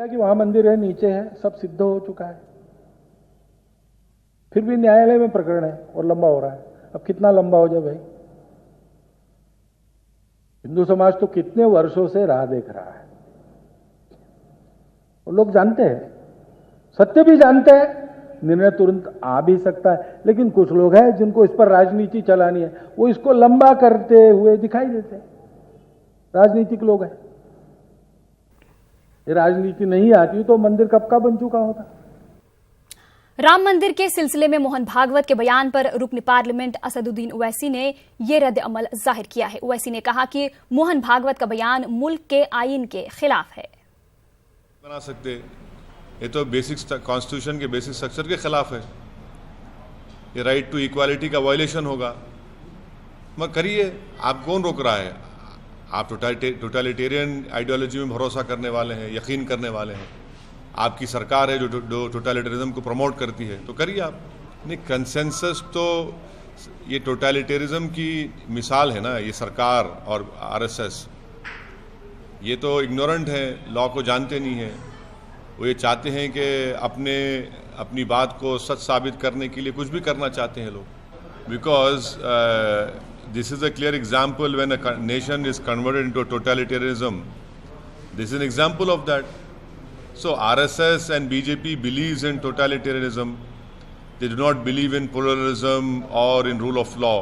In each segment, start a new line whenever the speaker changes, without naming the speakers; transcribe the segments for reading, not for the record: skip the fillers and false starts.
गया कि वहां मंदिर है, नीचे है, सब सिद्ध हो चुका है, फिर भी न्यायालय में प्रकरण है और लंबा हो रहा है। अब कितना लंबा हो जाए भाई? हिंदू समाज तो कितने वर्षों से राह देख रहा है, और लोग जानते हैं, सत्य भी जानते हैं, निर्णय तुरंत आ भी सकता है, लेकिन कुछ लोग हैं जिनको इस पर राजनीति चलानी है, वो इसको लंबा करते हुए दिखाई देते हैं। राजनीतिक लोग हैं। ये राजनीति नहीं आती तो मंदिर कब का बन चुका होता।
राम मंदिर के सिलसिले में मोहन भागवत के बयान पर रुकन पार्लियामेंट असदुद्दीन ओवैसी ने यह रद्द अमल जाहिर किया है। ओवैसी ने कहा कि मोहन भागवत का बयान मुल्क के आईन के खिलाफ है।
बना सकते, ये तो बेसिक कॉन्स्टिट्यूशन के बेसिक स्ट्रक्चर के खिलाफ है। ये राइट टू इक्वालिटी का वायलेशन होगा। मगर करिए, आप कौन रोक रहा है? आप टोटलिटेरियन आइडियोलॉजी में भरोसा करने वाले हैं, यकीन करने वाले हैं। आपकी सरकार है जो टोटलिटेरिज्म को प्रमोट करती है, तो करिए आप। नहीं, कंसेंसस तो ये टोटलिटेरिज्म की मिसाल है ना, ये सरकार और आरएसएस। ये तो इग्नोरेंट हैं, लॉ को जानते नहीं हैं। वो ये चाहते हैं कि अपनी बात को सच साबित करने के लिए कुछ भी करना चाहते हैं लोग। Because this is a clear example when a nation is converted into totalitarianism. This is an example of that. So RSS and BJP believes in totalitarianism. They do not believe in pluralism or in rule of law.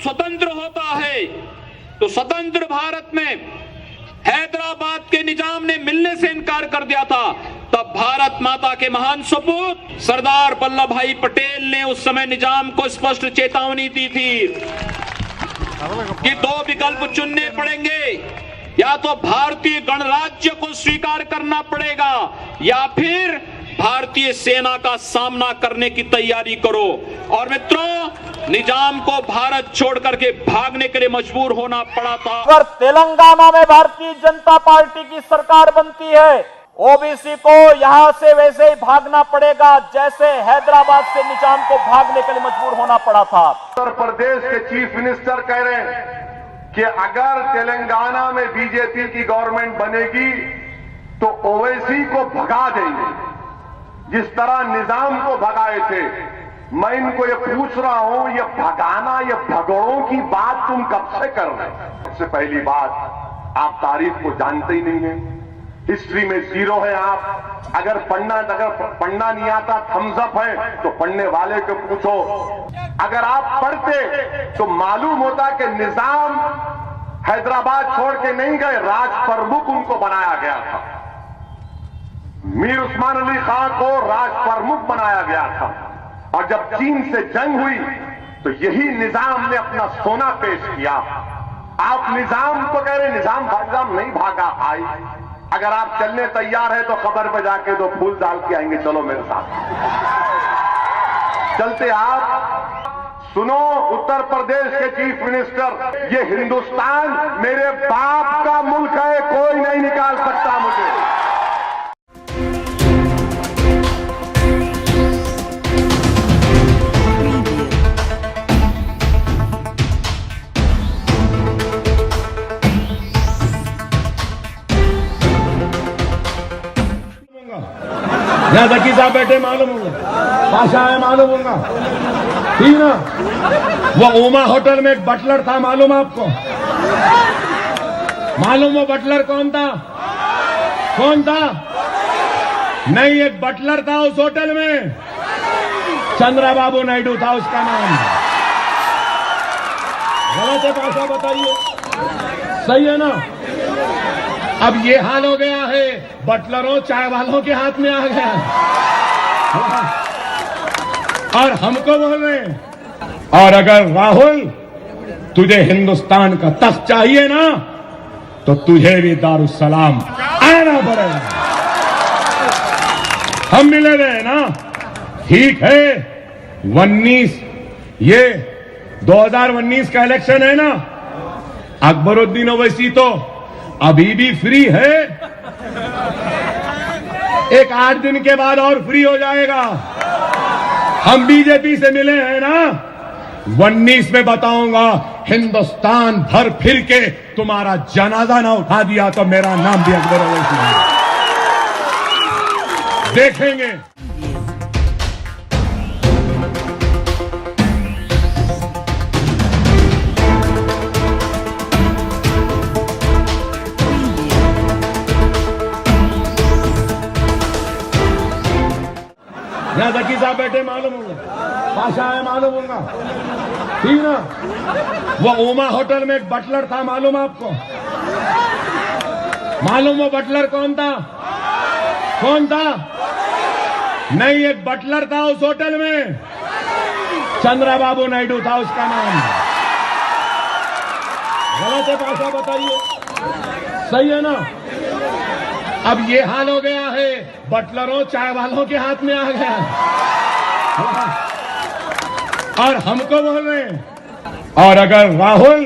स्वतंत्र होता है तो स्वतंत्र भारत में हैदराबाद के निजाम ने मिलने से इनकार कर दिया था। तब भारत माता के महान सपूत सरदार वल्लभ भाई पटेल ने उस समय निजाम को स्पष्ट चेतावनी दी थी कि दो विकल्प चुनने पड़ेंगे, या तो भारतीय गणराज्य को स्वीकार करना पड़ेगा या फिर भारतीय सेना का सामना करने की तैयारी करो। और मित्रों, निजाम को भारत छोड़ करके भागने के लिए मजबूर होना पड़ा था।
अगर तेलंगाना में भारतीय जनता पार्टी की सरकार बनती है, ओबीसी को यहां से वैसे ही भागना पड़ेगा जैसे हैदराबाद से निजाम को भागने के लिए मजबूर होना पड़ा था।
उत्तर प्रदेश के चीफ मिनिस्टर कह रहे हैं कि अगर तेलंगाना में बीजेपी की गवर्नमेंट बनेगी तो ओवैसी को भगा देंगे, जिस तरह निजाम को भगाए थे। मैं इनको ये पूछ रहा हूं, ये भगाना, ये भगोड़ों की बात तुम कब से कर रहे हो? सबसे पहली बात, आप तारीख को जानते ही नहीं है, हिस्ट्री में जीरो है आप। अगर पढ़ना नहीं आता, थम्स अप है, तो पढ़ने वाले को पूछो। अगर आप पढ़ते तो मालूम होता कि निजाम हैदराबाद छोड़ के नहीं गए, राज प्रमुख उनको बनाया गया था। मीर उस्मान अली खां को राज प्रमुख बनाया गया था। और जब चीन से जंग हुई तो यही निजाम ने अपना सोना पेश किया। आप निजाम को कह रहे, निजाम नहीं भागा भाई। अगर आप चलने तैयार है तो खबर पे जाके दो फूल डाल के आएंगे, चलो मेरे साथ चलते। आप सुनो, उत्तर प्रदेश के चीफ मिनिस्टर, ये हिंदुस्तान मेरे बाप का मुल्क है, कोई नहीं निकाल सकता मुझे।
यहाँ जकी साहब बैठे मालूम होगा, पाशा है मालूम होगा, ठीक ना? वो उमा होटल में एक बटलर था, मालूम आपको? मालूम वो बटलर कौन था? कौन था? नहीं, एक बटलर था उस होटल में, चंद्रबाबू नायडू था उसका नाम। गलत है पाशा, बताइए? सही है ना? अब ये हाल हो गया है, बटलरों चाय वालों के हाथ में आ गया और हमको बोल रहे हैं। और अगर राहुल तुझे हिंदुस्तान का तख्त चाहिए ना, तो तुझे भी दारुस्सलाम आना पड़ेगा। हम मिले रहे ना, ठीक है? 2019 का इलेक्शन है ना, अकबरुद्दीन ओवैसी तो अभी भी फ्री है, एक 8 दिन के बाद और फ्री हो जाएगा। हम बीजेपी से मिले हैं ना, 19 में बताऊंगा, हिंदुस्तान भर फिर के तुम्हारा जनाजा ना उठा दिया तो मेरा नाम भी अकबर ओवैसी है। देखेंगे। यहाँ जकी साहब बैठे मालूम होगा, पाशा है मालूम होगा, ठीक ना। वो ओमा होटल में एक बटलर था, मालूम आपको? मालूम वो बटलर कौन था? कौन था? नहीं, एक बटलर था उस होटल में, चंद्रबाबू नायडू था उसका नाम। गलत है पाशा, बताइए, सही है ना? अब ये हाल हो गया है, बटलरों चाय वालों के हाथ में आ गया और हमको बोल रहे हैं। और अगर राहुल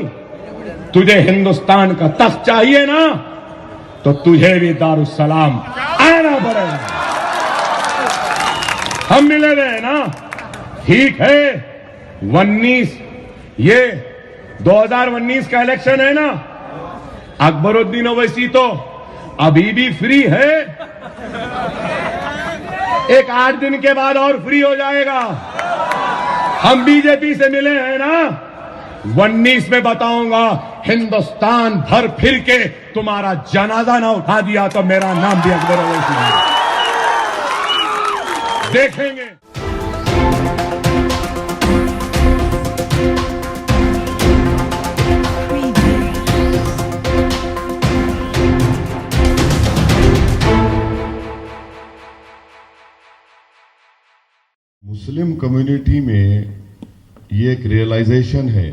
तुझे हिंदुस्तान का तख्त चाहिए ना, तो तुझे भी दारुस्सलाम आना पड़ेगा। हम मिले हुए ना, ठीक है। 19 ये 2019 का इलेक्शन है ना, अकबरुद्दीन ओवैसी तो अभी भी फ्री है, एक 8 दिन के बाद और फ्री हो जाएगा। हम बीजेपी से मिले हैं ना, 19 में बताऊंगा, हिंदुस्तान भर फिर के तुम्हारा जनाजा ना उठा दिया तो मेरा नाम भी अकबर ओवैसी है। देखेंगे।
मुस्लिम कम्युनिटी में ये एक रियलाइजेशन है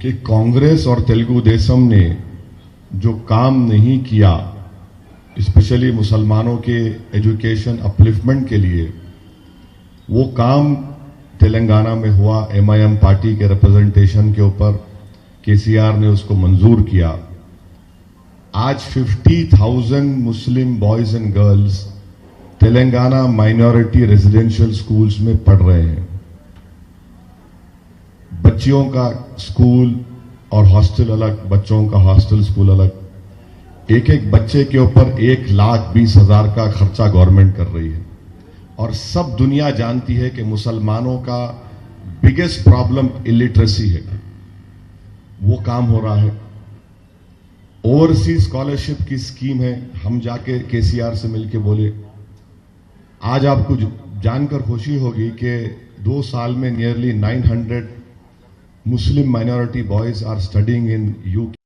कि कांग्रेस और तेलुगु देशम ने जो काम नहीं किया, स्पेशली मुसलमानों के एजुकेशन अपलिफ्टमेंट के लिए, वो काम तेलंगाना में हुआ। एमआईएम पार्टी के रिप्रेजेंटेशन के ऊपर केसीआर ने उसको मंजूर किया। आज 50,000 Muslim boys and girls Telangana minority residential schools में पढ़ रहे हैं। बच्चियों का स्कूल और हॉस्टल अलग, बच्चों का हॉस्टल स्कूल अलग। एक एक बच्चे के ऊपर 1,20,000 का खर्चा गवर्नमेंट कर रही है। और सब दुनिया जानती है कि मुसलमानों का बिगेस्ट प्रॉब्लम इलिटरेसी है। वो काम हो रहा है। ओवरसीज स्कॉलरशिप की स्कीम है। हम जाके केसीआर से मिलके बोले, आज आपको जानकर खुशी होगी कि 2 साल में nearly 900 Muslim minority boys are studying in UK